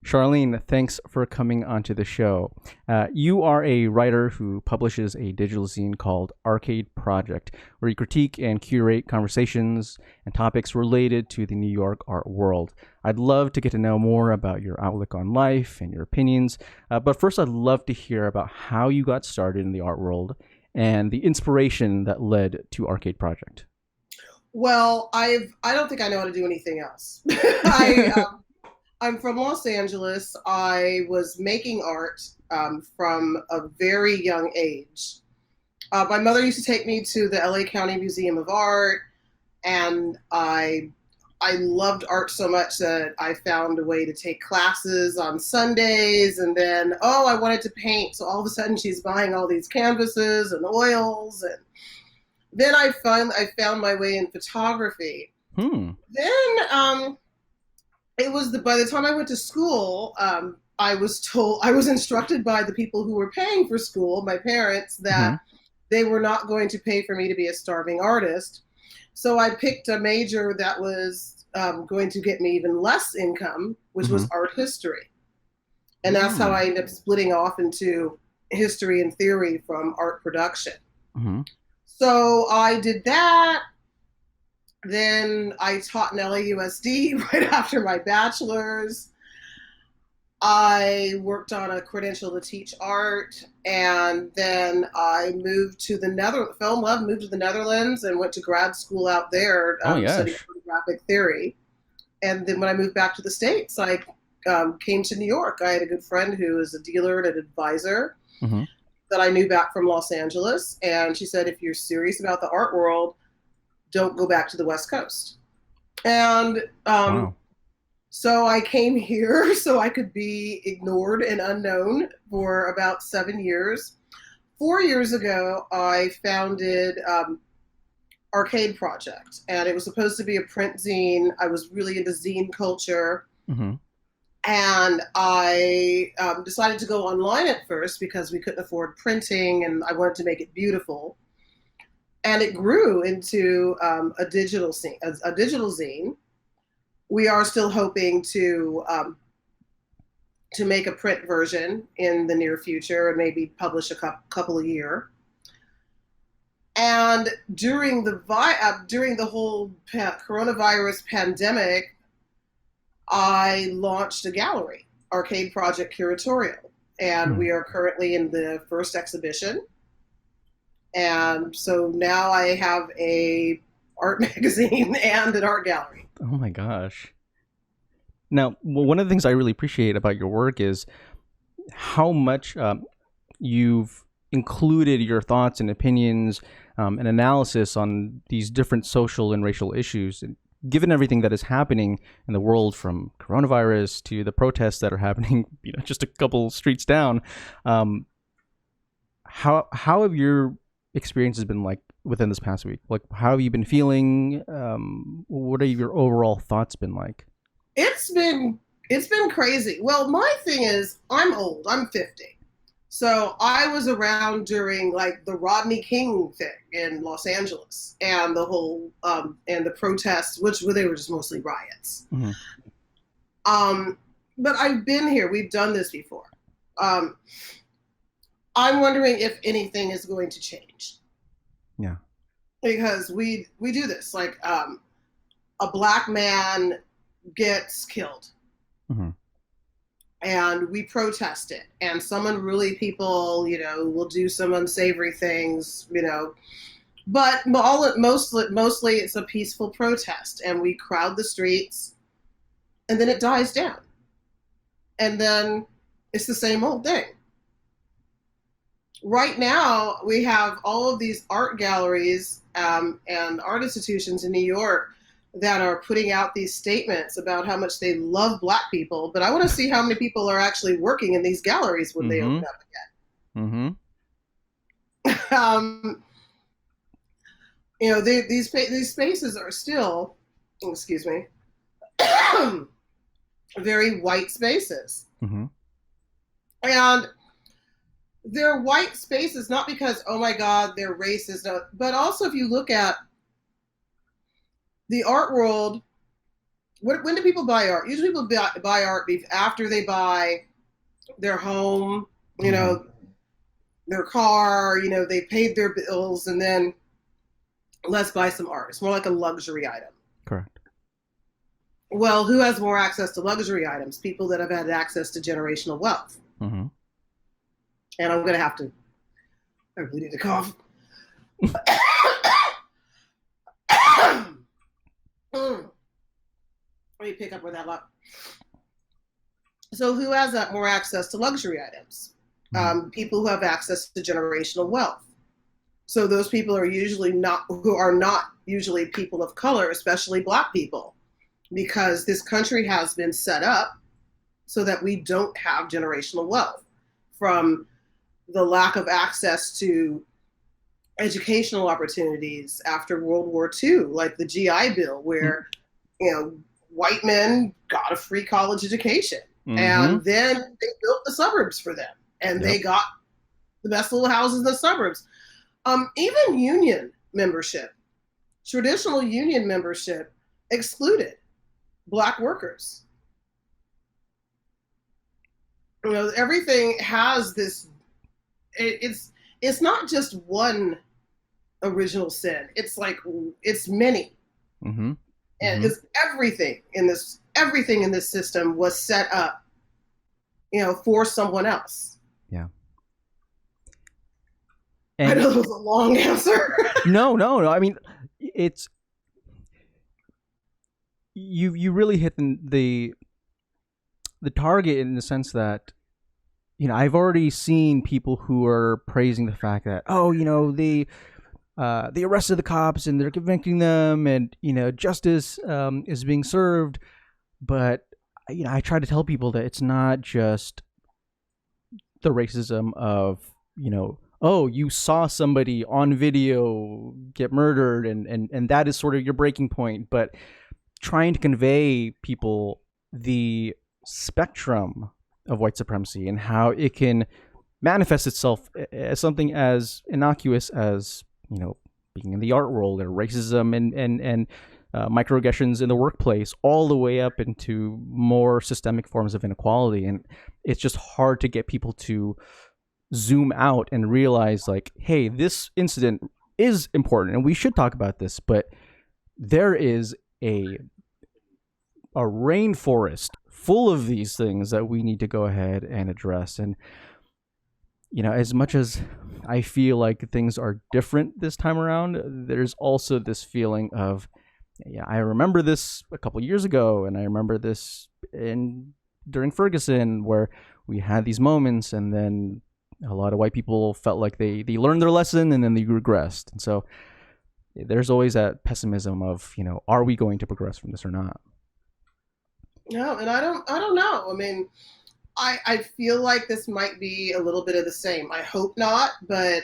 Charlene, thanks for coming onto the show. You are a writer who publishes a digital zine called Arcade Project, where you critique and curate conversations and topics related to the New York art world. I'd love to get to know more about your outlook on life and your opinions, but first I'd love to hear about how you got started in the art world and the inspiration that led to Arcade Project. Well, I don't think I know how to do anything else. I'm from Los Angeles. I was making art from a very young age. My mother used to take me to the LA County Museum of Art, and I loved art so much that I found a way to take classes on Sundays. And then, I wanted to paint. So all of a sudden, she's buying all these canvases and oils, and then I found my way in photography. Then it was by the time I went to school, I was instructed by the people who were paying for school, my parents, that they were not going to pay for me to be a starving artist. So I picked a major that was going to get me even less income, which was art history. And that's how I ended up splitting off into history and theory from art production. So I did that. Then I taught in LAUSD right after my bachelor's. I worked on a credential to teach art, and then I moved to the moved to the Netherlands and went to grad school out there, studying photographic theory. And then when I moved back to the States, I came to New York. I had a good friend who is a dealer and an advisor that I knew back from Los Angeles, and she said, if you're serious about the art world, don't go back to the West Coast. And so I came here so I could be ignored and unknown for about 7 years. 4 years ago, I founded Arcade Project, and it was supposed to be a print zine. I was really into zine culture. And I decided to go online at first because we couldn't afford printing, and I wanted to make it beautiful. And it grew into a digital zine. We are still hoping to make a print version in the near future and maybe publish a couple a year. And during the whole coronavirus pandemic, I launched a gallery, Arcade Project Curatorial, and we are currently in the first exhibition. And so now I have a art magazine and an art gallery. Oh my gosh. Now, one of the things I really appreciate about your work is how much you've included your thoughts and opinions and analysis on these different social and racial issues. And given everything that is happening in the world, from coronavirus to the protests that are happening, just a couple streets down, how have your experiences been like within this past week? Like, how have you been feeling? What are your overall thoughts been like? It's been crazy. Well, my thing is, I'm old. I'm 50. So I was around during like the Rodney King thing in Los Angeles and the whole and the protests, they were just mostly riots. But I've been here. We've done this before. I'm wondering if anything is going to change. Yeah. Because we do this. Like a black man gets killed. And we protest it. And some unruly people, will do some unsavory things, But mostly it's a peaceful protest. And we crowd the streets. And then it dies down. And then it's the same old thing. Right now, we have all of these art galleries and art institutions in New York that are putting out these statements about how much they love Black people. But I want to see how many people are actually working in these galleries when they open up again. These spaces are still, excuse me, very white spaces. And they're white spaces, not because, oh my God, they're racist, but also if you look at the art world when do people buy art? Usually people buy art after they buy their home, you know, their car, you know, they paid their bills, and then let's buy some art. It's more like a luxury item. Correct. Well, who has more access to luxury items? People that have had access to generational wealth. Mm-hmm. And I'm going to have to, I really need to cough. Let me pick up where that left. So who has more access to luxury items? People who have access to generational wealth. So those people are usually not, who are not usually people of color, especially Black people, because this country has been set up so that we don't have generational wealth, from the lack of access to educational opportunities after World War II, like the GI Bill, where, you know, white men got a free college education. And then they built the suburbs for them, and they got the best little houses in the suburbs. Even union membership, traditional union membership, excluded Black workers. You know, everything has this. It's not just one original sin. It's like it's many, and it's everything in this. Everything in this system was set up, you know, for someone else. Yeah. And I know that was a long answer. No. I mean, it's you really hit the target in the sense that, you know, I've already seen people who are praising the fact that, oh, you know, they arrested the cops and they're convicting them, and, you know, justice is being served. But, you know, I try to tell people that it's not just the racism of, you know, oh, you saw somebody on video get murdered, and that is sort of your breaking point. But trying to convey people the spectrum of white supremacy and how it can manifest itself as something as innocuous as, you know, being in the art world, or racism and microaggressions in the workplace, all the way up into more systemic forms of inequality. And it's just hard to get people to zoom out and realize, like, hey, this incident is important and we should talk about this, but there is a rainforest full of these things that we need to go ahead and address. And, you know, as much as I feel like things are different this time around, there's also this feeling of, yeah, I remember this a couple of years ago, and I remember this during Ferguson, where we had these moments, and then a lot of white people felt like they learned their lesson and then they regressed. And so there's always that pessimism of, you know, are we going to progress from this or not? No, and I don't know. I mean, I feel like this might be a little bit of the same. I hope not, but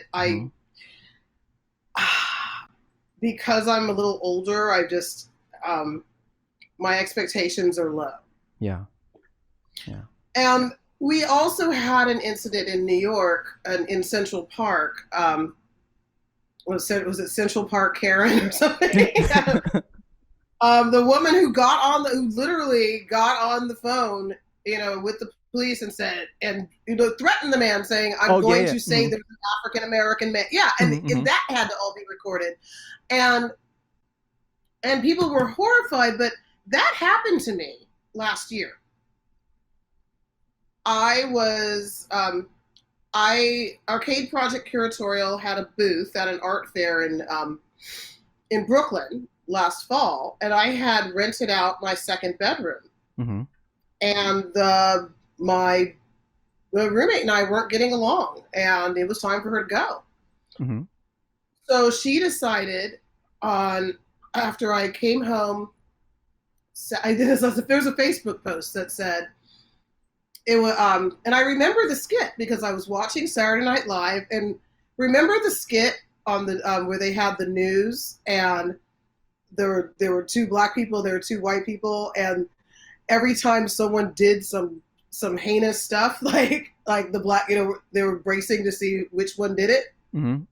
because I'm a little older, I just, my expectations are low. Yeah. And we also had an incident in New York, in Central Park. Was it Central Park Karen or something? The woman who literally got on the phone, you know, with the police and said, and, you know, threatened the man, saying, I'm going to say there's an African American man. Yeah. And that had to all be recorded. And people were horrified, but that happened to me last year. I was, Arcade Project Curatorial had a booth at an art fair in Brooklyn last fall, and I had rented out my second bedroom. And my roommate and I weren't getting along, and it was time for her to go. So she decided after I came home, there's a Facebook post that said, it was, and I remember the skit because I was watching Saturday Night Live, and remember the skit on the where they had the news, and there were two Black people, there were two white people, and every time someone did some heinous stuff, like the Black, you know, they were bracing to see which one did it. And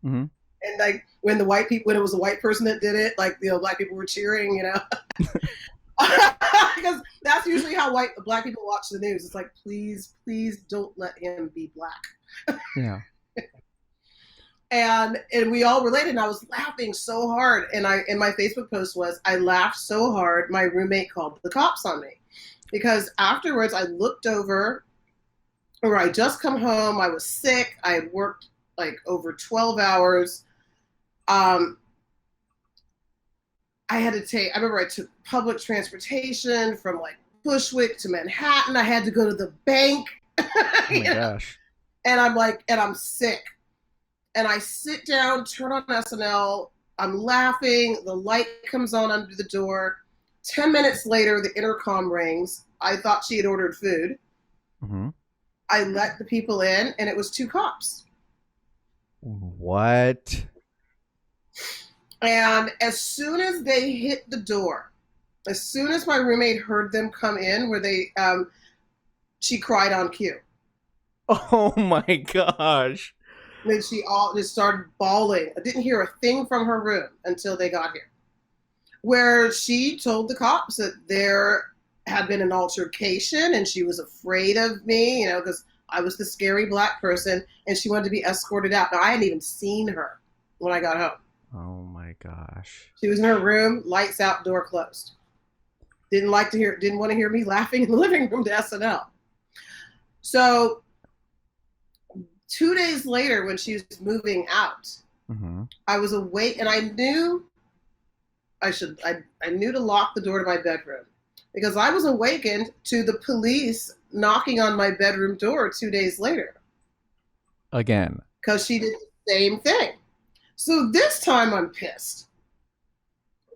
like when it was a white person that did it, like, you know, Black people were cheering, you know. Because that's usually how black people watch the news. It's like, please, please don't let him be black. Yeah. And we all related, and I was laughing so hard. And my Facebook post was, I laughed so hard my roommate called the cops on me. Because afterwards I looked over, or I just come home, I was sick, I had worked like over 12 hours. I remember I took public transportation from like Bushwick to Manhattan. I had to go to the bank. Oh my gosh. And I'm sick. And I sit down, turn on SNL, I'm laughing, the light comes on under the door. 10 minutes later, the intercom rings. I thought she had ordered food. Mm-hmm. I let the people in, and it was 2 cops. What? And as soon as they hit the door, as soon as my roommate heard them come in, she cried on cue. Oh my gosh. And then she all just started bawling. I didn't hear a thing from her room until they got here, where she told the cops that there had been an altercation and she was afraid of me, because I was the scary black person, and she wanted to be escorted out. Now, I hadn't even seen her when I got home. Oh my gosh. She was in her room, lights out, door closed. Didn't want to hear me laughing in the living room to SNL. So 2 days later, when she was moving out, mm-hmm. I was awake, and I knew I knew to lock the door to my bedroom, because I was awakened to the police knocking on my bedroom door 2 days later. Again. Because she did the same thing. So this time I'm pissed.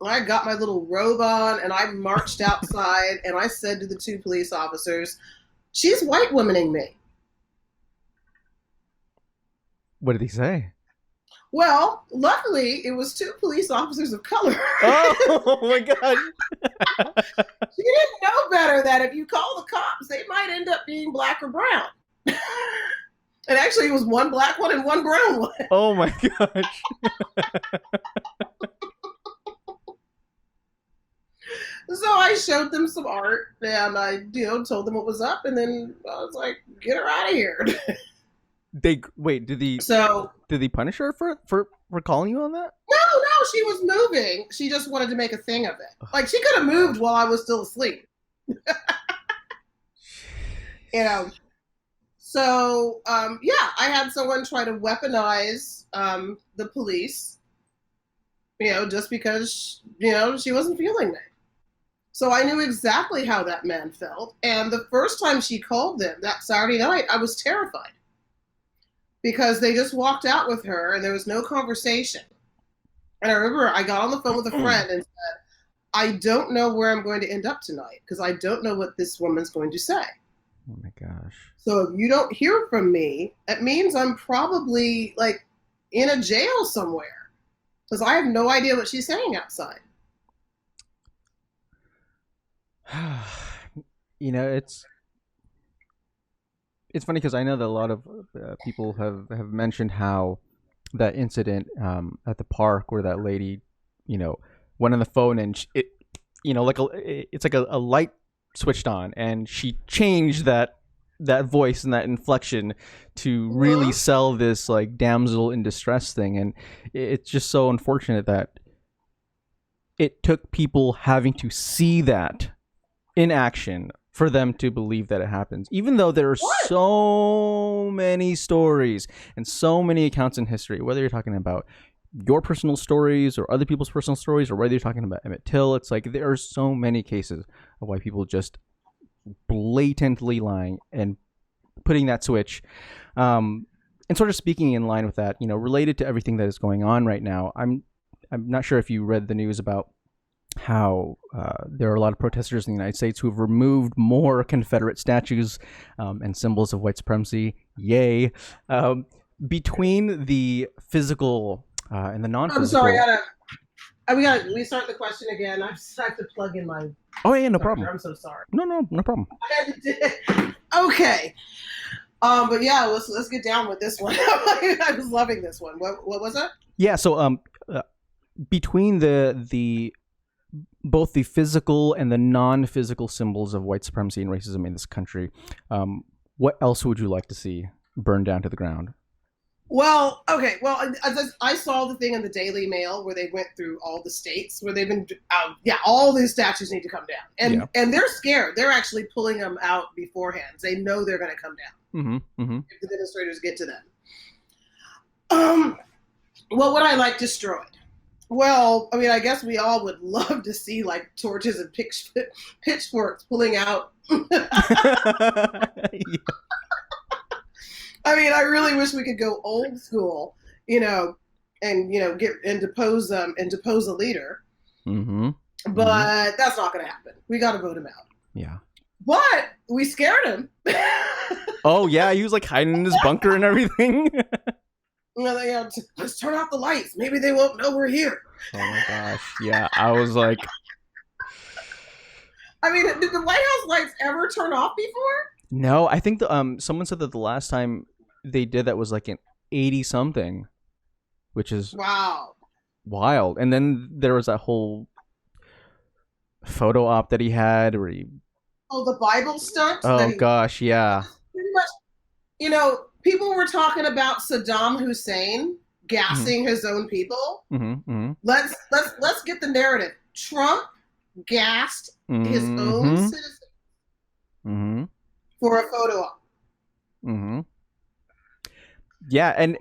I got my little robe on, and I marched outside, and I said to the 2 police officers, she's white womaning me. What did he say? Well, luckily, it was 2 police officers of color. Oh my gosh. She didn't know better that if you call the cops, they might end up being black or brown. And actually, it was 1 black one and 1 brown one. Oh my gosh. So I showed them some art, and I told them what was up, and then I was like, get her out of here. Did he punish her for calling you on that? No, she was moving. She just wanted to make a thing of it. Like, she could have moved while I was still asleep. So, I had someone try to weaponize the police, just because, she wasn't feeling me. So I knew exactly how that man felt. And the first time she called them that Saturday night, I was terrified, because they just walked out with her and there was no conversation. And I remember I got on the phone with a friend and said, I don't know where I'm going to end up tonight, because I don't know what this woman's going to say. Oh my gosh. So if you don't hear from me, it means I'm probably like in a jail somewhere, because I have no idea what she's saying outside. It's funny, because I know that a lot of people have mentioned how that incident at the park where that lady, went on the phone, and it's like a light switched on, and she changed that voice and that inflection to really sell this like damsel in distress thing. And it's just so unfortunate that it took people having to see that in action for them to believe that it happens, even though there are so many stories and so many accounts in history, whether you're talking about your personal stories or other people's personal stories, or whether you're talking about Emmett Till. It's like there are so many cases of why people just blatantly lying and putting that switch. And sort of speaking in line with that, related to everything that is going on right now, I'm not sure if you read the news about how there are a lot of protesters in the United States who have removed more Confederate statues and symbols of white supremacy. Yay. Between the physical and the non-physical. I'm sorry, we got to restart the question again. I just have to plug in my... Oh yeah, no problem. I'm so sorry. No problem. Okay. But yeah, let's get down with this one. I was loving this one. What was it? Yeah, so between the both the physical and the non-physical symbols of white supremacy and racism in this country. What else would you like to see burned down to the ground? Well, okay. Well, I saw the thing in the Daily Mail where they went through all the states where they've been, all these statues need to come down, and they're scared. They're actually pulling them out beforehand. They know they're going to come down if the demonstrators get to them. Well, would I like destroyed? Well, I mean, I guess we all would love to see like torches and pitchforks pulling out. I mean, I really wish we could go old school, and get and depose a leader. But that's not going to happen. We got to vote him out. Yeah. But we scared him. Oh yeah, he was like hiding in his bunker and everything. Let's turn off the lights. Maybe they won't know we're here. Oh my gosh. Yeah, I was like. I mean, did the White House lights ever turn off before? No, I think someone said that the last time they did that was like in 80 something, which is wild. And then there was that whole photo op that he had where he the Bible stunt. Oh gosh, yeah. Pretty much, people were talking about Saddam Hussein gassing his own people. Let's get the narrative. Trump gassed his own citizens for a photo op. Yeah, and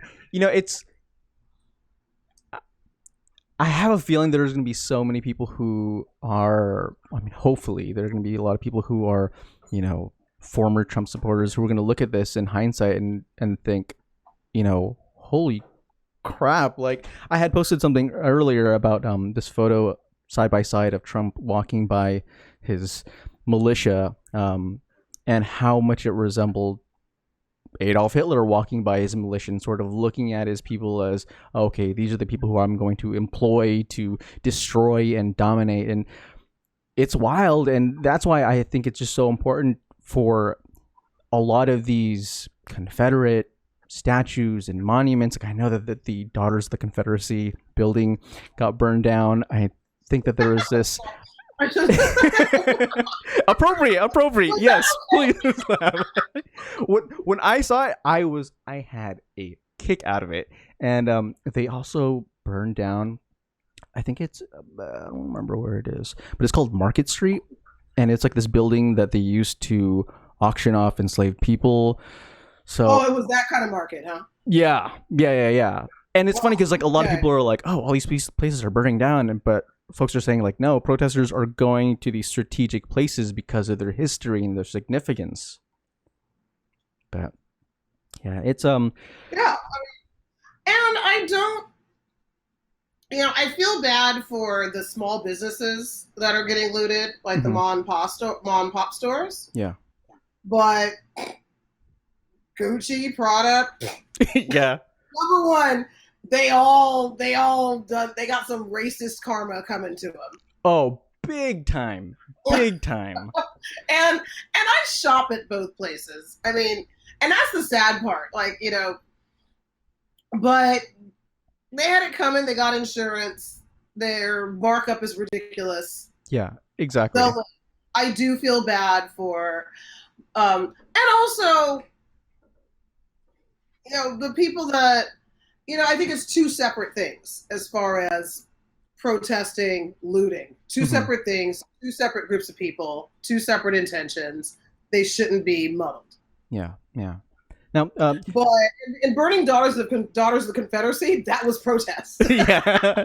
I have a feeling there's going to be so many people who are, hopefully there are going to be a lot of people who are, former Trump supporters who are going to look at this in hindsight and think, holy crap. Like, I had posted something earlier about this photo side by side of Trump walking by his militia and how much it resembled Adolf Hitler walking by his militia and sort of looking at his people as, okay, these are the people who I'm going to employ to destroy and dominate. And it's wild. And that's why I think it's just so important for a lot of these Confederate statues and monuments. Like, I know that the Daughters of the Confederacy building got burned down. I think that there was this appropriate. Yes, please. When I saw it, I had a kick out of it. And they also burned down, I think it's I don't remember where it is, but it's called Market Street, and it's like this building that they used to auction off enslaved people. So it was that kind of market, huh? Yeah. And it's funny because like a lot of people are like, oh, all these places are burning down, but folks are saying like, no, protesters are going to these strategic places because of their history and their significance. But yeah, it's and I don't, I feel bad for the small businesses that are getting looted, like the mom and pop stores. Yeah, but Gucci, Prada, yeah. Number one, they got some racist karma coming to them. Oh, big time. And I shop at both places. I mean, and that's the sad part. Like, but they had it coming. They got insurance. Their markup is ridiculous. Yeah, exactly. So I do feel bad for, and also, the people that, I think it's two separate things as far as protesting, looting. Two separate things, two separate groups of people, two separate intentions. They shouldn't be muddled. Yeah. Now, but in burning Daughters of the Confederacy, that was protest. Yeah.